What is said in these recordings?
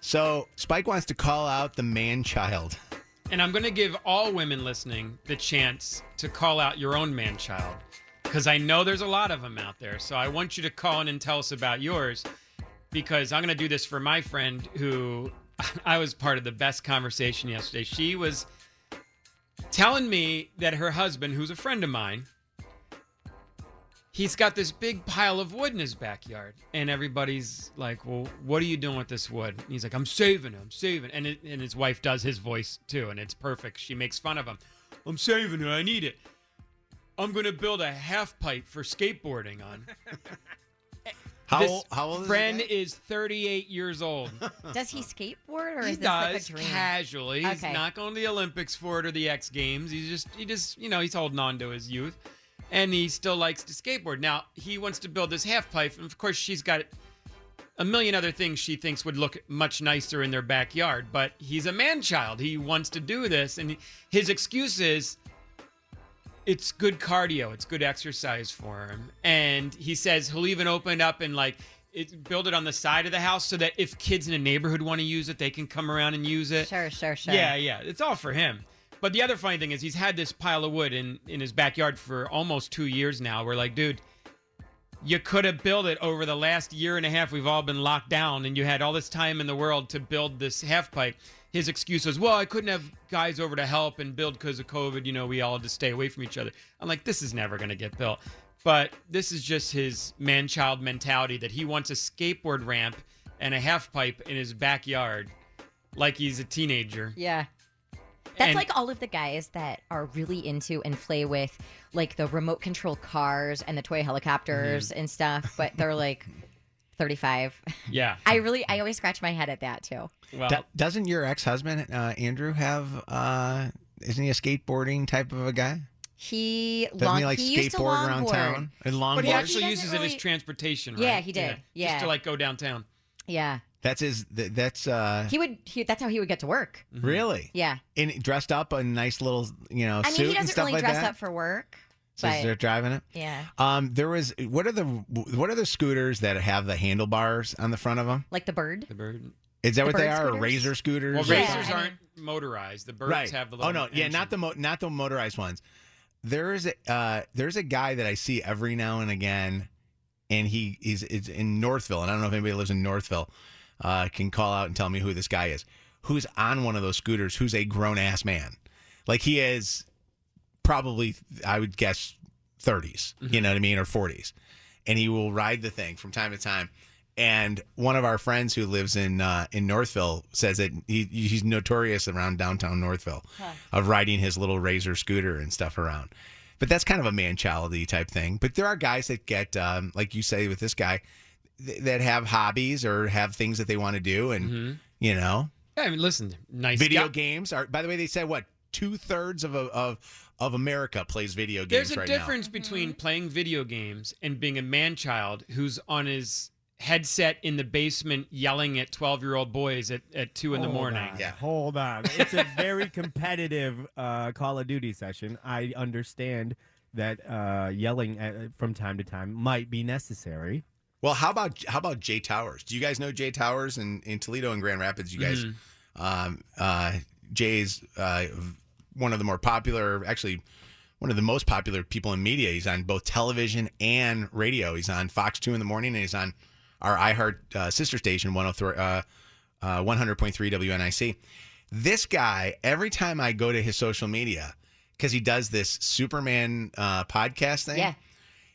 So Spike wants to call out the man-child. And I'm going to give all women listening the chance to call out your own man-child, because I know there's a lot of them out there. So I want you to call in and tell us about yours, because I'm going to do this for my friend who I was part of the best conversation yesterday. She was telling me that her husband, who's a friend of mine, he's got this big pile of wood in his backyard. And everybody's like, well, what are you doing with this wood? And he's like, I'm saving it. And his wife does his voice too, and it's perfect. She makes fun of him. I'm saving it. I need it. I'm going to build a half pipe for skateboarding on. How old is friend is 38 years old. Does he skateboard, or He is this does like a dream? casually. He's Okay. not going to the Olympics for it or the X Games. He just, he's holding on to his youth, and he still likes to skateboard. Now he wants to build this half pipe, and of course she's got a million other things she thinks would look much nicer in their backyard. But he's a man-child. He wants to do this, and his excuse is, it's good cardio. It's good exercise for him. And he says he'll even open it up and build it on the side of the house so that if kids in the neighborhood want to use it, they can come around and use it. Sure. Yeah. It's all for him. But the other funny thing is he's had this pile of wood in his backyard for almost 2 years now. We're like, dude, you could have built it over the last year and a half. We've all been locked down, and you had all this time in the world to build this half pipe. His excuse was, well, I couldn't have guys over to help and build because of COVID. We all had to stay away from each other. I'm like, this is never going to get built. But this is just his man-child mentality that he wants a skateboard ramp and a half pipe in his backyard like he's a teenager. Yeah. That's like all of the guys that are really into and play with like the remote control cars and the toy helicopters and stuff, but they're like 35. Yeah. I always scratch my head at that too. Well, doesn't your ex-husband, Andrew, have, isn't he a skateboarding type of a guy? Doesn't he used to skateboard around longboard. town? And longboard? but he actually doesn't uses it as really- transportation, right? Yeah, he did. Yeah. Just to like go downtown. Yeah. That's his, that's, That's how he would get to work. really? Yeah. Dressed up in a nice little, suit I mean, he and doesn't stuff really like dress that? up for work. So But they're driving it? yeah. There was, what are the scooters that have the handlebars on the front of them? Like the bird. The bird. Is that The what they bird are? Or scooters? razor scooters? Well, or Yeah, razors something? aren't motorized. The birds Right. have the little Oh no, yeah, engine. not the motorized ones. There's a guy that I see every now and again, and he's in Northville, and I don't know if anybody lives in Northville, can call out and tell me who this guy is, who's on one of those scooters, who's a grown ass man, like he is probably, I would guess, 30s, you know what I mean, or 40s, and he will ride the thing from time to time. And one of our friends who lives in Northville says that he's notorious around downtown Northville of riding his little razor scooter and stuff around. But that's kind of a man-childy type thing. But there are guys that get, like you say with this guy, that have hobbies or have things that they want to do, and Yeah, I mean, listen, nice video guy. games are. By the way, they said what 2/3 of America plays video games There's a right difference between playing video games and being a man-child who's on his headset in the basement yelling at 12-year-old boys at 2 in the morning. Yeah. Hold on. It's a very competitive Call of Duty session. I understand that yelling from time to time might be necessary. Well, how about Jay Towers? Do you guys know Jay Towers in Toledo and Grand Rapids? You guys, Jay's one of the more popular, actually one of the most popular people in media. He's on both television and radio. He's on Fox 2 in the morning, and he's on our iHeart sister station, 100.3 WNIC. This guy, every time I go to his social media, because he does this Superman podcast thing,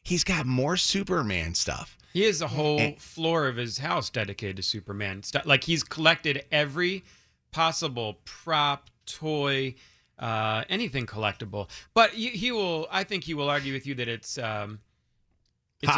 he's got more Superman stuff. He has a whole floor of his house dedicated to Superman stuff. Like, he's collected every possible prop, toy, anything collectible. But I think he will argue with you that it's an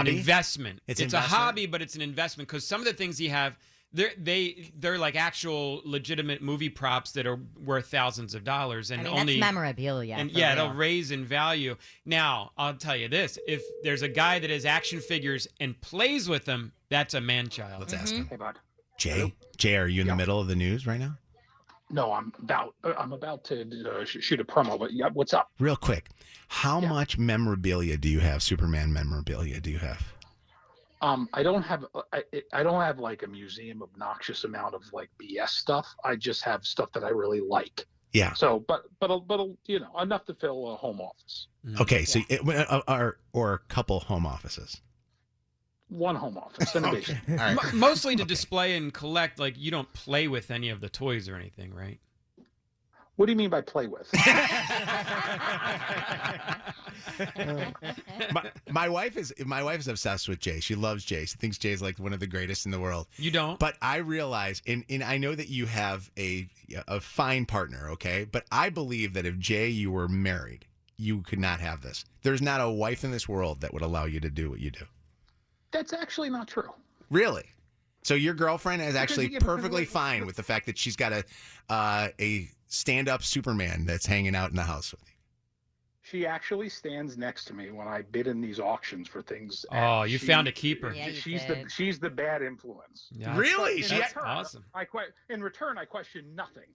investment. It's a hobby, but it's an investment, because some of the things he have, they're like actual legitimate movie props that are worth thousands of dollars, and that's memorabilia. And it'll raise in value. Now, I'll tell you this: if there's a guy that has action figures and plays with them, that's a man-child. Let's ask him. Hey, bud. Jay, are you in the middle of the news right now? No, I'm about to shoot a promo, but yeah, what's up? Real quick, how much memorabilia do you have? Superman memorabilia do you have? I don't have I don't have like a museum obnoxious amount of like BS stuff. I just have stuff that I really like. Yeah. So, but you know, enough to fill a home office. Okay. So, or a couple home offices. One home office and a basement. All right. Mostly to display and collect. Like you don't play with any of the toys or anything, right? What do you mean by play with? My wife is obsessed with Jay. She loves Jay. She thinks Jay's like one of the greatest in the world. You don't? But I realize, and I know that you have a fine partner, okay? But I believe that if Jay, you were married, you could not have this. There's not a wife in this world that would allow you to do what you do. That's actually not true. Really? So your girlfriend is actually perfectly fine with the fact that she's got a stand-up Superman that's hanging out in the house with you. She actually stands next to me when I bid in these auctions for things. Oh, you found a keeper. Yeah, she's the bad influence. Yeah, Really? That's awesome. In return, I question nothing.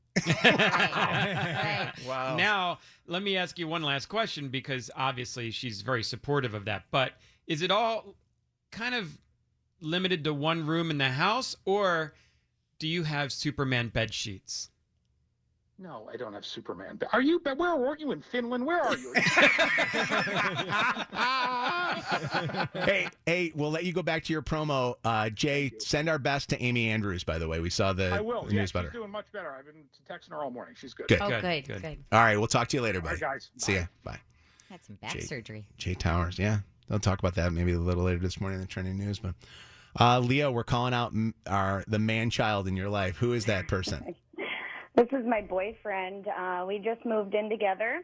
Right. Wow. Now, let me ask you one last question because obviously she's very supportive of that. But is it all kind of limited to one room in the house, or do you have Superman bed sheets? No, I don't have Superman. Are you? Where weren't you in Finland? Where are you? Hey, we'll let you go back to your promo. Jay, send our best to Amy Andrews, by the way. We saw the I will. news Yeah, better. she's doing much better. I've been texting her all morning. She's good. Good. Oh, Good, good. good. All right, we'll talk to you later, All buddy. right, guys. See ya. Bye. Had some back Jay. surgery. Jay Towers, yeah. They'll talk about that maybe a little later this morning in the trending news. But Leo, we're calling out the man-child in your life. Who is that person? This is my boyfriend. We just moved in together.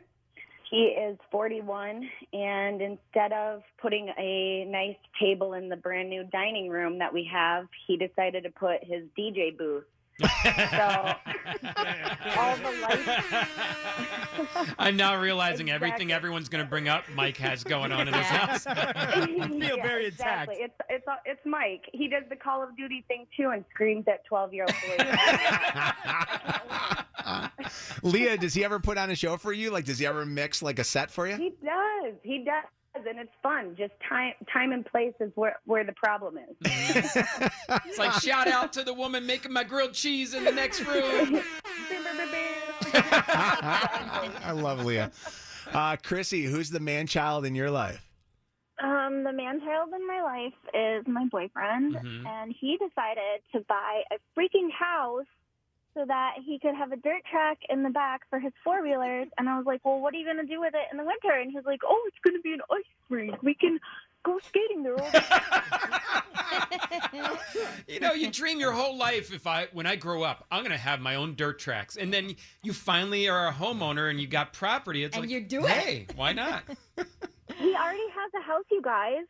He is 41, and instead of putting a nice table in the brand new dining room that we have, he decided to put his DJ booth. So all the lights. I'm now realizing everything everyone's going to bring up Mike has going on in his house. I feel very attacked. Exactly. It's Mike. He does the Call of Duty thing too and screams at 12-year-old boys. Leah, does he ever put on a show for you? Like, does he ever mix like a set for you? He does, and it's fun. Just time and place is where the problem is. It's like, shout out to the woman making my grilled cheese in the next room. I love Leah. Chrissy, who's the man-child in your life? The man-child in my life is my boyfriend, and he decided to buy a freaking house so that he could have a dirt track in the back for his four-wheelers. And I was like, well, what are you going to do with it in the winter? And he's like, oh, it's going to be an ice rink. We can go skating there all the time. You know, you dream your whole life, when I grow up, I'm going to have my own dirt tracks. And then you finally are a homeowner and you got property. It's And like, you do it. hey, why not? He already has a house, you guys.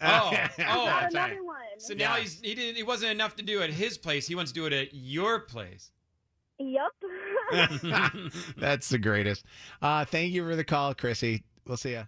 Oh, Got another one. So now he wasn't enough to do at his place. He wants to do it at your place. Yep. That's the greatest. Thank you for the call, Chrissy. We'll see ya.